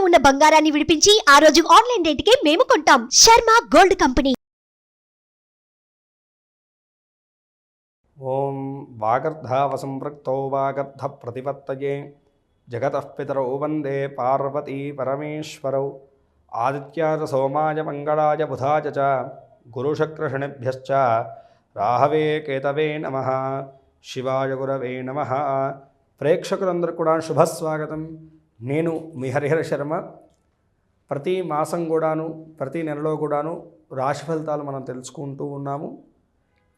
ఉన్న బంగారాన్ని విడిపించి ఆ రోజు ఆన్లైన్ రేటుకే మేము కొంటాం. Sharma gold company. ఓం వాగర్ధావసంపృక్తౌ వాగర్ధ ప్రతిపత్తయే జగతః పితరౌ వందే పార్వతీ పరమేశ్వరౌ ఆదిత్యాయ సోమాయ మంగళాయ బుధాయ చ గురుశుక్రశనిభ్యశ్చ రాహవే కేతవే నమః. శివాయ గురవే నమః. ప్రేక్షకులందరూ కూడా శుభస్వాగతం. నేను మీ హరిహర శర్మ. ప్రతి మాసం కూడాను ప్రతి నెలలో కూడాను రాశి ఫలితాలు మనం తెలుసుకుంటూ ఉన్నాము.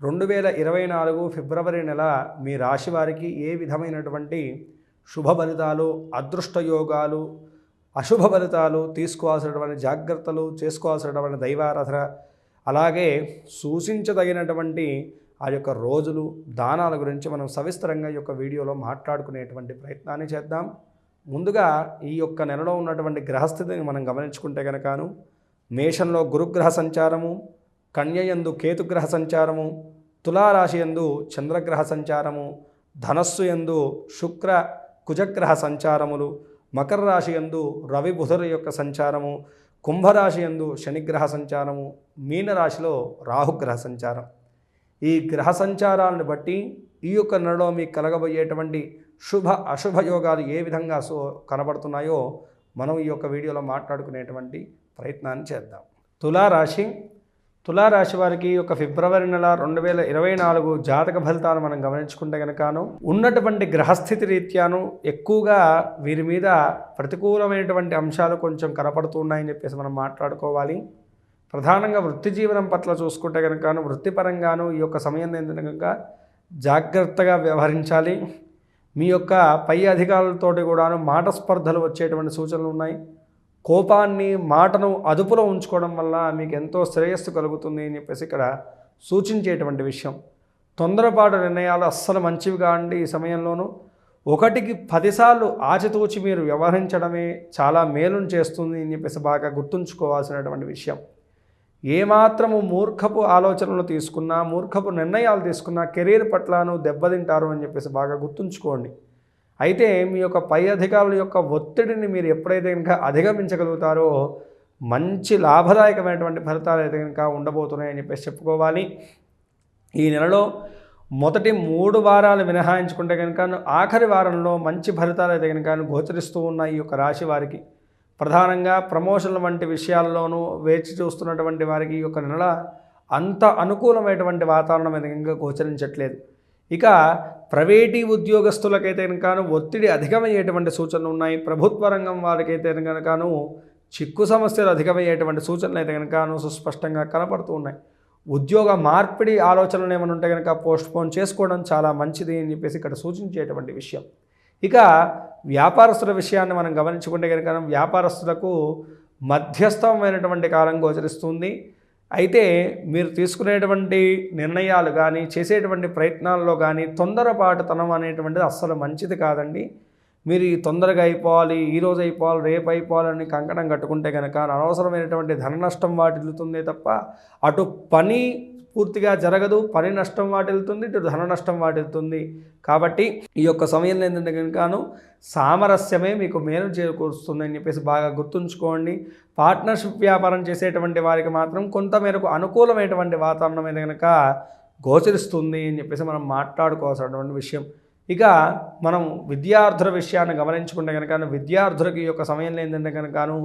2024 ఫిబ్రవరి నెల మీ రాశి వారికి ఏ విధమైనటువంటి శుభ ఫలితాలు, అదృష్ట యోగాలు, అశుభ ఫలితాలు, తీసుకోవాల్సినటువంటి జాగ్రత్తలు, చేసుకోవాల్సినటువంటి దైవారాధన, అలాగే సూచించదగినటువంటి ఆ యొక్క రోజులు, దానాల గురించి మనం సవిస్తరంగా ఈ యొక్క వీడియోలో మాట్లాడుకునేటువంటి ప్రయత్నాన్ని చేద్దాం. ముందుగా ఈ యొక్క నెలలో ఉన్నటువంటి గ్రహస్థితిని మనం గమనించుకుంటే కనుకను మేషంలో గురుగ్రహ సంచారము, కన్యయందు కేతుగ్రహ సంచారము, తులారాశి యందు చంద్రగ్రహ సంచారము, ధనస్సు యందు శుక్ర కుజగ్రహ సంచారములు, మకర రాశి యందు రవి బుధుల యొక్క సంచారము, కుంభరాశి యందు శనిగ్రహ సంచారము, మీనరాశిలో రాహుగ్రహ సంచారం. ఈ గ్రహ సంచారాలను బట్టి ఈ యొక్క నెలలో మీకు కలగబోయేటువంటి శుభ అశుభ యోగాలు ఏ విధంగా కనబడుతున్నాయో మనం ఈ యొక్క వీడియోలో మాట్లాడుకునేటువంటి ప్రయత్నాన్ని చేద్దాం. తులారాశి వారికి ఒక ఫిబ్రవరి నెల 2024 జాతక ఫలితాలు మనం గమనించుకుంటే కనుకను ఉన్నటువంటి గ్రహస్థితి రీత్యాను ఎక్కువగా వీరి మీద ప్రతికూలమైనటువంటి అంశాలు కొంచెం కనపడుతున్నాయని చెప్పేసి మనం మాట్లాడుకోవాలి. ప్రధానంగా వృత్తి జీవనం పట్ల చూసుకుంటే కనుకను వృత్తిపరంగాను ఈ యొక్క సమయం ఏంటంటే కనుక జాగ్రత్తగా వ్యవహరించాలి. మీ యొక్క పై అధికారులతోటి కూడాను మాట స్పర్ధలు వచ్చేటువంటి సూచనలు ఉన్నాయి. కోపాన్ని, మాటను అదుపులో ఉంచుకోవడం వల్ల మీకు ఎంతో శ్రేయస్సు కలుగుతుంది అని చెప్పేసి ఇక్కడ సూచించేటువంటి విషయం. తొందరపాటు నిర్ణయాలు అస్సలు మంచివి కాండి. ఈ సమయంలోనూ 1కి 10 సార్లు ఆచితూచి మీరు వ్యవహరించడమే చాలా మేలును చేస్తుంది అని చెప్పేసి బాగా గుర్తుంచుకోవాల్సినటువంటి విషయం. ఏమాత్రము మూర్ఖపు ఆలోచనలు తీసుకున్నా, మూర్ఖపు నిర్ణయాలు తీసుకున్నా కెరీర్ పట్లను దెబ్బతింటారు అని చెప్పేసి బాగా గుర్తుంచుకోండి. అయితే మీ యొక్క పై అధికారుల యొక్క ఒత్తిడిని మీరు ఎప్పుడైతే కనుక అధిగమించగలుగుతారో మంచి లాభదాయకమైనటువంటి ఫలితాలు అయితే కనుక ఉండబోతున్నాయని చెప్పేసి చెప్పుకోవాలి. ఈ నెలలో మొదటి 3 వారాలు మినహాయించుకుంటే కనుక ఆఖరి వారంలో మంచి ఫలితాలు అయితే కనుక గోచరిస్తూ ఉన్నాయి ఈ యొక్క రాశి వారికి. ప్రధానంగా ప్రమోషన్ల వంటి విషయాల్లోనూ వేచి చూస్తున్నటువంటి వారికి ఈ యొక్క నెల అంత అనుకూలమైనటువంటి వాతావరణం అయితే కనుక గోచరించట్లేదు. ఇక ప్రైవేటీ ఉద్యోగస్తులకైతే కనుకను ఒత్తిడి అధికమయ్యేటువంటి సూచనలు ఉన్నాయి. ప్రభుత్వ రంగం వారికైతే కనుకను చిక్కు సమస్యలు అధికమయ్యేటువంటి సూచనలు అయితే కనుకను సుస్పష్టంగా కనపడుతూ ఉన్నాయి. ఉద్యోగ మార్పిడి ఆలోచనలు ఏమైనా ఉంటే కనుక పోస్ట్పోన్ చేసుకోవడం చాలా మంచిది అని చెప్పేసి ఇక్కడ సూచించేటువంటి విషయం. ఇక వ్యాపారస్తుల విషయాన్ని మనం గమనించుకుంటే కనుక వ్యాపారస్తులకు మధ్యస్థమైనటువంటి కాలం గోచరిస్తుంది. అయితే మీరు తీసుకునేటువంటి నిర్ణయాలు కానీ చేసేటువంటి ప్రయత్నాల్లో కానీ తొందరపాటుతనం అనేటువంటిది అస్సలు మంచిది కాదండి. మీరు తొందరగా అయిపోవాలి, ఈరోజు అయిపోవాలి, రేపు అయిపోవాలని కంకణం కట్టుకుంటే కనుక అనవసరమైనటువంటి ధన నష్టం వాటిల్లుతుందే తప్ప అటు పని పూర్తిగా జరగదు, పని నష్టం వాటిల్లుతుంది, ఇటు ధన నష్టం వాటిల్లుతుంది. కాబట్టి ఈ యొక్క సమయంలో ఏంటంటే కనుకను సామరస్యమే మీకు మేలు చేకూరుస్తుంది అని చెప్పేసి బాగా గుర్తుంచుకోండి. పార్ట్నర్షిప్ వ్యాపారం చేసేటువంటి వారికి మాత్రం కొంతమేరకు అనుకూలమైనటువంటి వాతావరణం అయితే కనుక గోచరిస్తుంది అని చెప్పేసి మనం మాట్లాడుకోవాల్సినటువంటి విషయం. ఇక మనం విద్యార్థుల విషయాన్ని గమనించుకుంటే కనుక విద్యార్థులకి ఈ యొక్క సమయంలో ఏంటంటే కనుకను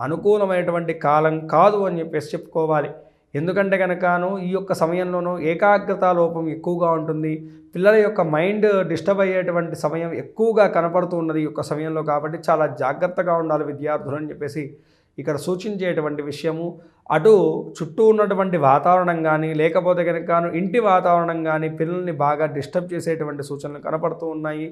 అనుకూలమైనటువంటి కాలం కాదు అని చెప్పేసి చెప్పుకోవాలి. ఎందుకంటే కనుకను ఈ యొక్క సమయంలోనూ ఏకాగ్రత లోపం ఎక్కువగా ఉంటుంది. పిల్లల యొక్క మైండ్ డిస్టర్బ్ అయ్యేటువంటి సమయం ఎక్కువగా కనపడుతూ ఉన్నది ఈ యొక్క సమయంలో. కాబట్టి చాలా జాగ్రత్తగా ఉండాలి విద్యార్థులు అని చెప్పేసి ఇక్కడ సూచించేటువంటి విషయము. అటు చుట్టూ ఉన్నటువంటి వాతావరణం కానీ లేకపోతే కనుక ఇంటి వాతావరణం కానీ పిల్లల్ని బాగా డిస్టర్బ్ చేసేటువంటి సూచనలు కనపడుతూ ఉన్నాయి.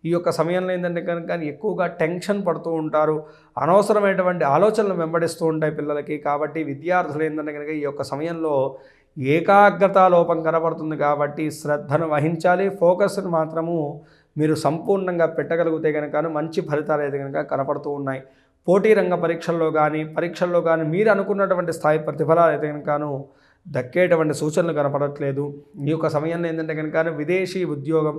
ఈ యొక్క సమయంలో ఏంటంటే కనుక ఎక్కువగా టెన్షన్ పడుతూ ఉంటారు, అనవసరమైనటువంటి ఆలోచనలు వెంబడిస్తూ ఉంటాయి పిల్లలకి. కాబట్టి విద్యార్థులు ఏంటంటే కనుక ఈ యొక్క సమయంలో ఏకాగ్రత లోపం కనపడుతుంది. కాబట్టి శ్రద్ధను వహించాలి. ఫోకస్ను మాత్రము మీరు సంపూర్ణంగా పెట్టగలిగితే కనుక మంచి ఫలితాలు అయితే కనుక కనపడుతూ ఉన్నాయి. పోటీ రంగ పరీక్షల్లో కానీ మీరు అనుకున్నటువంటి స్థాయి ప్రతిఫలాలు అయితే కనుకను దక్కేటువంటి సూచనలు కనపడట్లేదు. ఈ యొక్క సమయంలో ఏంటంటే కనుక విదేశీ ఉద్యోగం,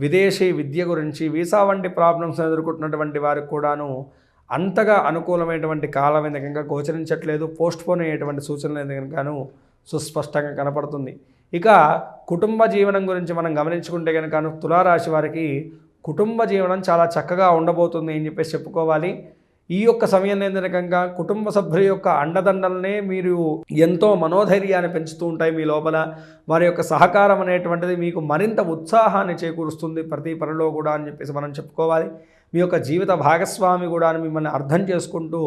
విదేశీ విద్య గురించి వీసా వంటి ప్రాబ్లమ్స్ ఎదుర్కొంటున్నటువంటి వారికి కూడాను అంతగా అనుకూలమైనటువంటి కాలం అయితే కనుక గోచరించట్లేదు. పోస్ట్పోన్ అయ్యేటువంటి సూచనలు అయితే కనుకను సుస్పష్టంగా కనపడుతుంది. ఇక కుటుంబ జీవనం గురించి మనం గమనించుకుంటే కనుక తులారాశి వారికి కుటుంబ జీవనం చాలా చక్కగా ఉండబోతుంది అని చెప్పేసి చెప్పుకోవాలి. ఈ యొక్క సమయంలో ఏంటంటే కనుక కుటుంబ సభ్యుల యొక్క అండదండలనే మీరు ఎంతో మనోధైర్యాన్ని పెంచుతూ ఉంటాయి మీ లోపల. వారి యొక్క సహకారం అనేటువంటిది మీకు మరింత ఉత్సాహాన్ని చేకూరుస్తుంది ప్రతి పనిలో కూడా అని చెప్పేసి మనం చెప్పుకోవాలి. మీ యొక్క జీవిత భాగస్వామి కూడా మిమ్మల్ని అర్థం చేసుకుంటూ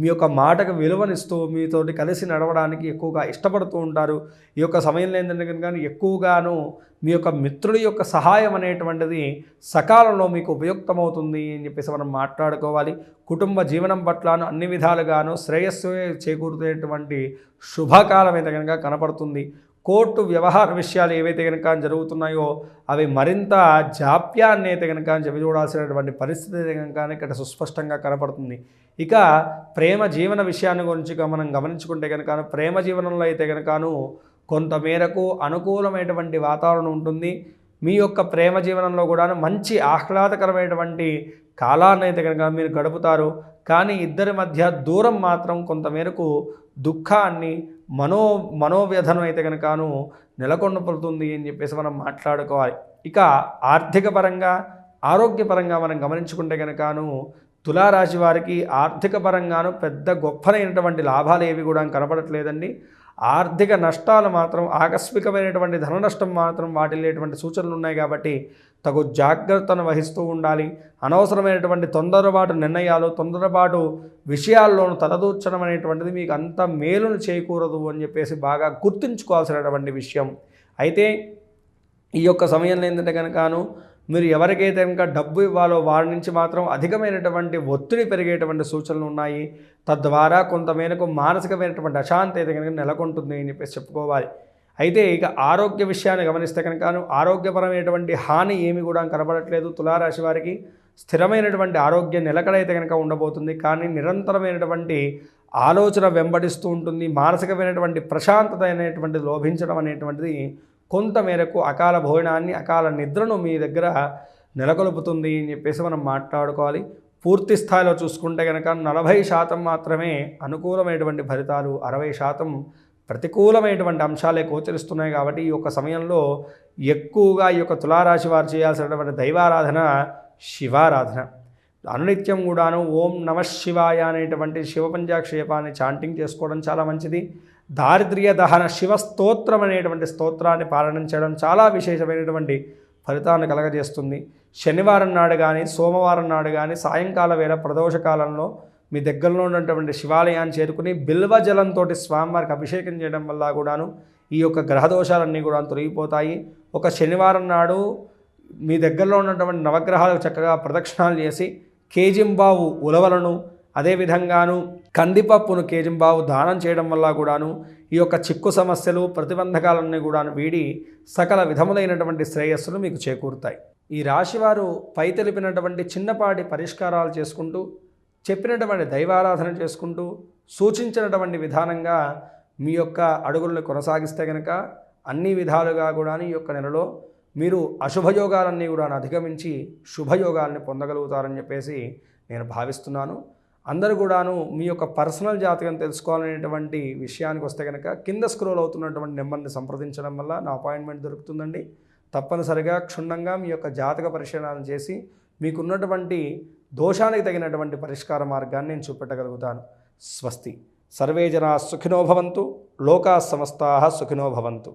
మీ యొక్క మాటకు విలువనిస్తూ మీతోటి కలిసి నడవడానికి ఎక్కువగా ఇష్టపడుతూ ఉంటారు. ఈ యొక్క సమయంలో ఏంటంటే కనుక ఎక్కువగాను మీ యొక్క మిత్రుడి యొక్క సహాయం అనేటువంటిది సకాలంలో మీకు ఉపయుక్తమవుతుంది అని చెప్పేసి మనం మాట్లాడుకోవాలి. కుటుంబ జీవనం పట్లను అన్ని విధాలుగాను శ్రేయస్సు చేకూరుతున్నటువంటి శుభకాలం అయితే కనుక కనపడుతుంది. కోర్టు వ్యవహార విషయాలు ఏవైతే కనుక జరుగుతున్నాయో అవి మరింత జాప్యాన్ని అయితే కనుక చూడాల్సినటువంటి పరిస్థితి అయితే కనుక ఇక్కడ సుస్పష్టంగా కనపడుతుంది. ఇక ప్రేమ జీవన విషయాన్ని గురించి మనం గమనించుకుంటే కనుక ప్రేమ జీవనంలో అయితే కనుకను కొంతమేరకు అనుకూలమైనటువంటి వాతావరణం ఉంటుంది. మీ యొక్క ప్రేమ జీవనంలో కూడా మంచి ఆహ్లాదకరమైనటువంటి కాలాన్ని అయితే కనుక మీరు గడుపుతారు. కానీ ఇద్దరి మధ్య దూరం మాత్రం కొంతమేరకు దుఃఖాన్ని మనోవ్యధను అయితే కనుకను నెలకొండపడుతుంది అని చెప్పేసి మనం మాట్లాడుకోవాలి. ఇక ఆర్థిక పరంగా ఆరోగ్యపరంగా మనం గమనించుకుంటే కనుకను తులారాశి వారికి ఆర్థిక పరంగాను పెద్ద గొప్పనైనటువంటి లాభాలు ఏవి కూడా కనపడట్లేదండి. ఆర్థిక నష్టాలు మాత్రం ఆకస్మికమైనటువంటి ధన నష్టం మాత్రం వాటిల్లేటువంటి సూచనలు ఉన్నాయి. కాబట్టి తగు జాగ్రత్తను వహిస్తూ ఉండాలి. అనవసరమైనటువంటి తొందరపాటు నిర్ణయాలు తొందరపాటు విషయాల్లోనూ తలదూర్చడం అనేటువంటిది మీకు అంత మేలును చేయకూడదు అని చెప్పేసి బాగా గుర్తుంచుకోవాల్సినటువంటి విషయం. అయితే ఈ యొక్క సమయంలో ఏంటంటే కనుకను మీరు ఎవరికైతే కనుక డబ్బు ఇవ్వాలో వారి నుంచి మాత్రం అధికమైనటువంటి ఒత్తిడి పెరిగేటువంటి సూచనలు ఉన్నాయి. తద్వారా కొంతమేరకు మానసికమైనటువంటి అశాంతి అయితే కనుక నెలకొంటుంది అని చెప్పేసి చెప్పుకోవాలి. అయితే ఇక ఆరోగ్య విషయాన్ని గమనిస్తే కనుక ఆరోగ్యపరమైనటువంటి హాని ఏమి కూడా కనబడట్లేదు. తులారాశి వారికి స్థిరమైనటువంటి ఆరోగ్య నిలకడైతే కనుక ఉండబోతుంది. కానీ నిరంతరమైనటువంటి ఆలోచన వెంబడిస్తూ ఉంటుంది. మానసికమైనటువంటి ప్రశాంతత అనేటువంటిది లోభించడం అనేటువంటిది కొంతమేరకు అకాల భోజనాన్ని అకాల నిద్రను మీ దగ్గర నెలకొల్పుతుంది అని చెప్పేసి మనం మాట్లాడుకోవాలి. పూర్తి స్థాయిలో చూసుకుంటే కనుక 40% మాత్రమే అనుకూలమైనటువంటి ఫలితాలు, 60% ప్రతికూలమైనటువంటి అంశాలే గోచరిస్తున్నాయి. కాబట్టి ఈ యొక్క సమయంలో ఎక్కువగా ఈ యొక్క తులారాశి వారు చేయాల్సినటువంటి దైవారాధన శివారాధన. అనునిత్యం కూడాను ఓం నమః శివాయ అనేటువంటి శివపంచాక్షేపాన్ని చాంటింగ్ చేసుకోవడం చాలా మంచిది. దారిద్ర్య దహన శివస్తోత్రం అనేటువంటి స్తోత్రాన్ని పాలన చేయడం చాలా విశేషమైనటువంటి ఫలితాన్ని కలగజేస్తుంది. శనివారం నాడు కానీ సోమవారం నాడు కానీ సాయంకాల వేళ ప్రదోష కాలంలో మీ దగ్గరలో ఉన్నటువంటి శివాలయాన్ని చేరుకుని బిల్వ జలంతో స్వామివారికి అభిషేకం చేయడం వల్ల కూడాను ఈ యొక్క గ్రహదోషాలన్నీ కూడా తొలగిపోతాయి. ఒక శనివారం నాడు మీ దగ్గరలో ఉన్నటువంటి నవగ్రహాలకు చక్కగా ప్రదక్షిణాలు చేసి కేజింబావు ఉలవలను అదేవిధంగాను కందిపప్పును కేజింబావు దానం చేయడం వల్ల కూడాను ఈ యొక్క చిక్కు సమస్యలు ప్రతిబంధకాలన్నీ కూడాను వీడి సకల విధములైనటువంటి శ్రేయస్సులు మీకు చేకూరుతాయి. ఈ రాశివారు పై తెలిపినటువంటి చిన్నపాటి పరిష్కారాలు చేసుకుంటూ చెప్పినటువంటి దైవారాధన చేసుకుంటూ సూచించినటువంటి విధానంగా మీ యొక్క అడుగులను కొనసాగిస్తే కనుక అన్ని విధాలుగా కూడా ఈ యొక్క నెలలో మీరు అశుభయోగాలన్నీ కూడా అధిగమించి శుభయోగాల్ని పొందగలుగుతారని చెప్పేసి నేను భావిస్తున్నాను. అందరూ కూడాను మీ యొక్క పర్సనల్ జాతకం తెలుసుకోవాలనేటువంటి విషయానికి వస్తే కనుక కింద స్క్రోల్ అవుతున్నటువంటి నెంబర్ని సంప్రదించడం వల్ల నా అపాయింట్మెంట్ దొరుకుతుందండి. తప్పనిసరిగా క్షుణ్ణంగా మీ యొక్క జాతక పరిశీలన చేసి మీకున్నటువంటి దోషానికి తగినటువంటి పరిష్కార మార్గాన్ని నేను చూపెట్టగలుగుతాను. స్వస్తి. సర్వే జనా సుఖినో భవంతు. లోకా సమస్తాః సుఖినో భవంతు.